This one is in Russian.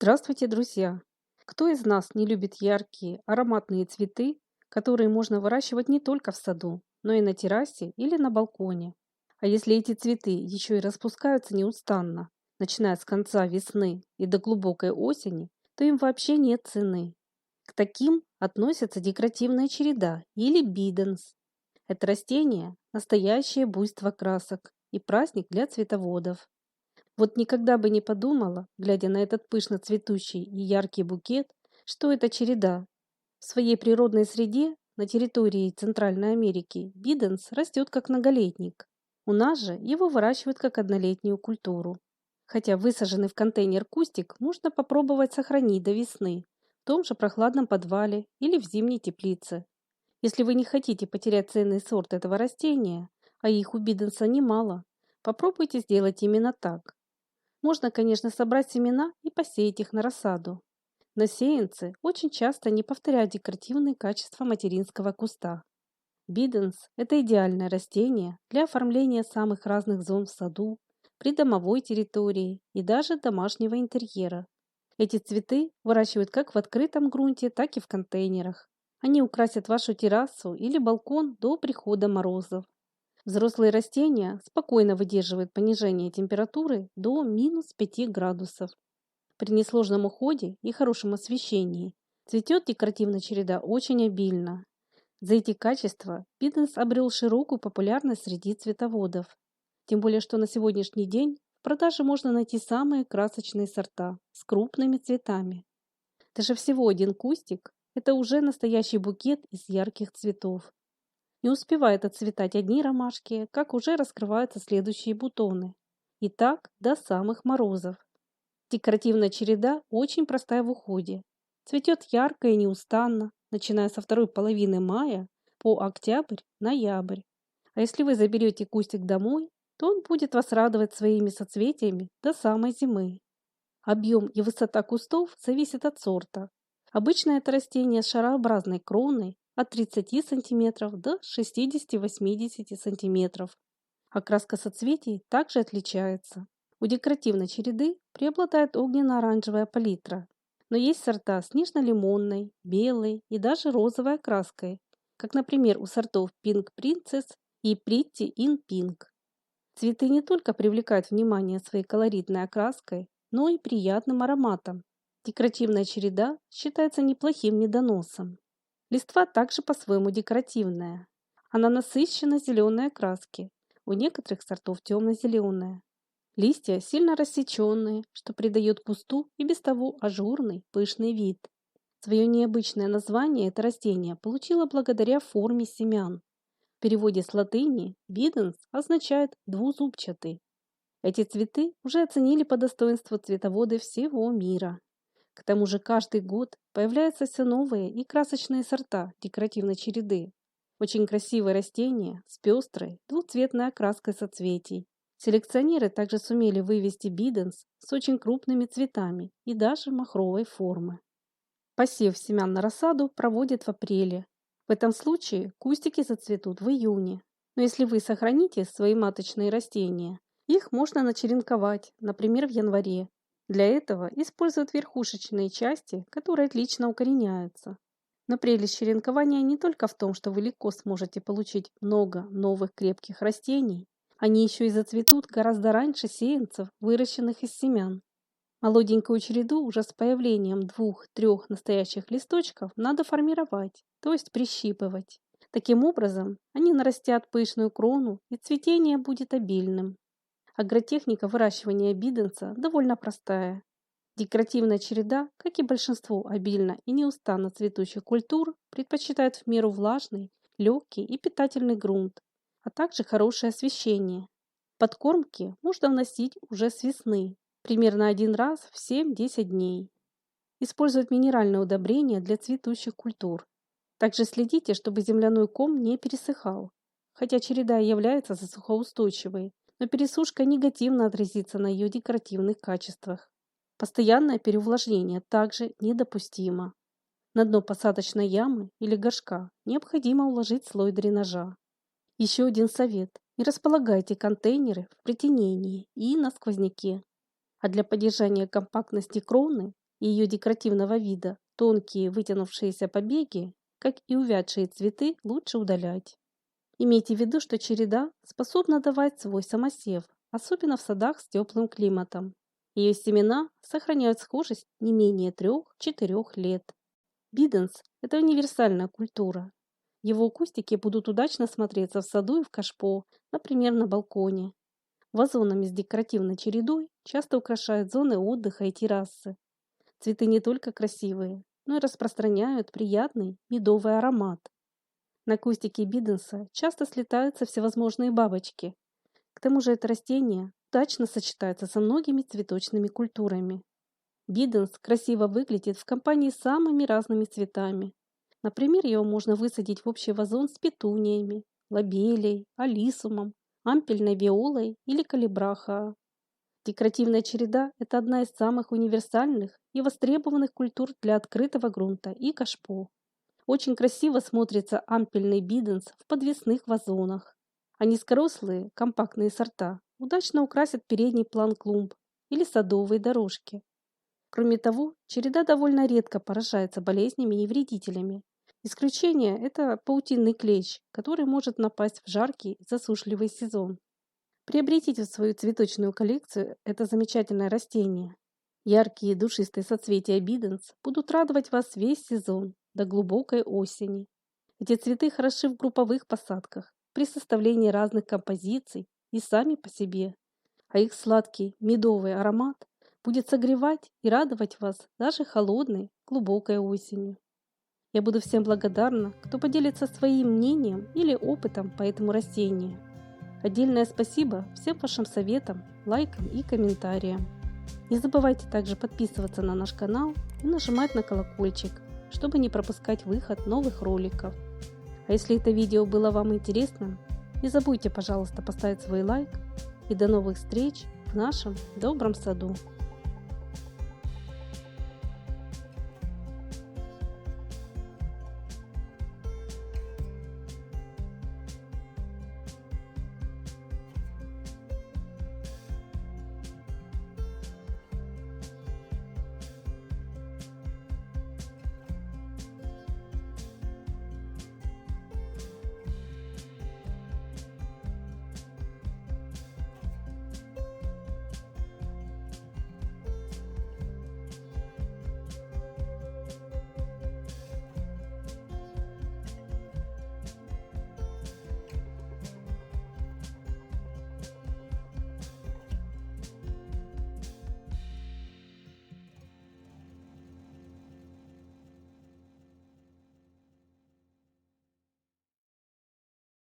Здравствуйте, друзья! Кто из нас не любит яркие, ароматные цветы, которые можно выращивать не только в саду, но и на террасе или на балконе? А если эти цветы еще и распускаются неустанно, начиная с конца весны и до глубокой осени, то им вообще нет цены. К таким относятся декоративная череда или биденс. Это растение– настоящее буйство красок и праздник для цветоводов. Вот никогда бы не подумала, глядя на этот пышно цветущий и яркий букет, что это череда. В своей природной среде на территории Центральной Америки биденс растет как многолетник. У нас же его выращивают как однолетнюю культуру. Хотя высаженный в контейнер кустик можно попробовать сохранить до весны в том же прохладном подвале или в зимней теплице. Если вы не хотите потерять ценный сорт этого растения, а их у биденса немало, попробуйте сделать именно так. Можно, конечно, собрать семена и посеять их на рассаду. Но сеянцы очень часто не повторяют декоративные качества материнского куста. Биденс– это идеальное растение для оформления самых разных зон в саду, придомовой территории и даже домашнего интерьера. Эти цветы выращивают как в открытом грунте, так и в контейнерах. Они украсят вашу террасу или балкон до прихода морозов. Взрослые растения спокойно выдерживают понижение температуры до -5 градусов. При несложном уходе и хорошем освещении цветет декоративная череда очень обильно. За эти качества Биденс обрел широкую популярность среди цветоводов. Тем более, что на сегодняшний день в продаже можно найти самые красочные сорта с крупными цветами. Даже всего один кустик– это уже настоящий букет из ярких цветов. Не успевают отцветать одни ромашки, как уже раскрываются следующие бутоны. И так до самых морозов. Декоративная череда очень простая в уходе. Цветет ярко и неустанно, начиная со второй половины мая по октябрь-ноябрь. А если вы заберете кустик домой, то он будет вас радовать своими соцветиями до самой зимы. Объем и высота кустов зависит от сорта. Обычно это растение с шарообразной кроной от 30 см до 60-80 см. Окраска соцветий также отличается. У декоративной череды преобладает огненно-оранжевая палитра, но есть сорта с нежно-лимонной, белой и даже розовой окраской, как, например, у сортов Pink Princess и Pretty in Pink. Цветы не только привлекают внимание своей колоритной окраской, но и приятным ароматом. Декоративная череда считается неплохим медоносом. Листва также по-своему декоративная. Она насыщенно зеленой окраски, у некоторых сортов темно-зеленая. Листья сильно рассеченные, что придает кусту и без того ажурный, пышный вид. Свое необычное название это растение получило благодаря форме семян. В переводе с латыни «биденс» означает «двузубчатый». Эти цветы уже оценили по достоинству цветоводы всего мира. К тому же каждый год появляются все новые и красочные сорта декоративной череды. Очень красивые растения с пестрой двуцветной окраской соцветий. Селекционеры также сумели вывести биденс с очень крупными цветами и даже махровой формы. Посев семян на рассаду проводят в апреле. В этом случае кустики зацветут в июне. Но если вы сохраните свои маточные растения, их можно начеренковать, например, в январе. Для этого используют верхушечные части, которые отлично укореняются. Но прелесть черенкования не только в том, что вы легко сможете получить много новых крепких растений, они еще и зацветут гораздо раньше сеянцев, выращенных из семян. Молоденькую череду уже с появлением двух-трех настоящих листочков надо формировать, то есть прищипывать. Таким образом, они нарастят пышную крону и цветение будет обильным. Агротехника выращивания биденса довольно простая. Декоративная череда, как и большинство обильно и неустанно цветущих культур, предпочитает в меру влажный, легкий и питательный грунт, а также хорошее освещение. Подкормки можно вносить уже с весны, примерно один раз в 7-10 дней. Использовать минеральное удобрение для цветущих культур. Также следите, чтобы земляной ком не пересыхал. Хотя череда и является засухоустойчивой, но пересушка негативно отразится на ее декоративных качествах. Постоянное переувлажнение также недопустимо. На дно посадочной ямы или горшка необходимо уложить слой дренажа. Еще один совет. Не располагайте контейнеры в притенении и на сквозняке. А для поддержания компактности кроны и ее декоративного вида, тонкие вытянувшиеся побеги, как и увядшие цветы, лучше удалять. Имейте в виду, что череда способна давать свой самосев, особенно в садах с теплым климатом. Ее семена сохраняют схожесть не менее 3–4 лет. Биденс– это универсальная культура. Его кустики будут удачно смотреться в саду и в кашпо, например, на балконе. Вазонами с декоративной чередой часто украшают зоны отдыха и террасы. Цветы не только красивые, но и распространяют приятный медовый аромат. На кустике биденса часто слетаются всевозможные бабочки. К тому же это растение удачно сочетается со многими цветочными культурами. Биденс красиво выглядит в компании с самыми разными цветами. Например, его можно высадить в общий вазон с петуниями, лобелией, алисумом, ампельной виолой или калибрахоа. Декоративная череда– это одна из самых универсальных и востребованных культур для открытого грунта и кашпо. Очень красиво смотрится ампельный биденс в подвесных вазонах, а низкорослые, компактные сорта удачно украсят передний план клумб или садовые дорожки. Кроме того, череда довольно редко поражается болезнями и вредителями. Исключение– это паутинный клещ, который может напасть в жаркий засушливый сезон. Приобретите в свою цветочную коллекцию это замечательное растение. Яркие душистые соцветия биденс будут радовать вас весь сезон до глубокой осени. Эти цветы хороши в групповых посадках, при составлении разных композиций и сами по себе, а их сладкий медовый аромат будет согревать и радовать вас даже холодной, глубокой осенью. Я буду всем благодарна, кто поделится своим мнением или опытом по этому растению. Отдельное спасибо всем вашим советам, лайкам и комментариям. Не забывайте также подписываться на наш канал и нажимать на колокольчик, чтобы не пропускать выход новых роликов. А если это видео было вам интересным, не забудьте, пожалуйста, поставить свой лайк. И до новых встреч в нашем добром саду.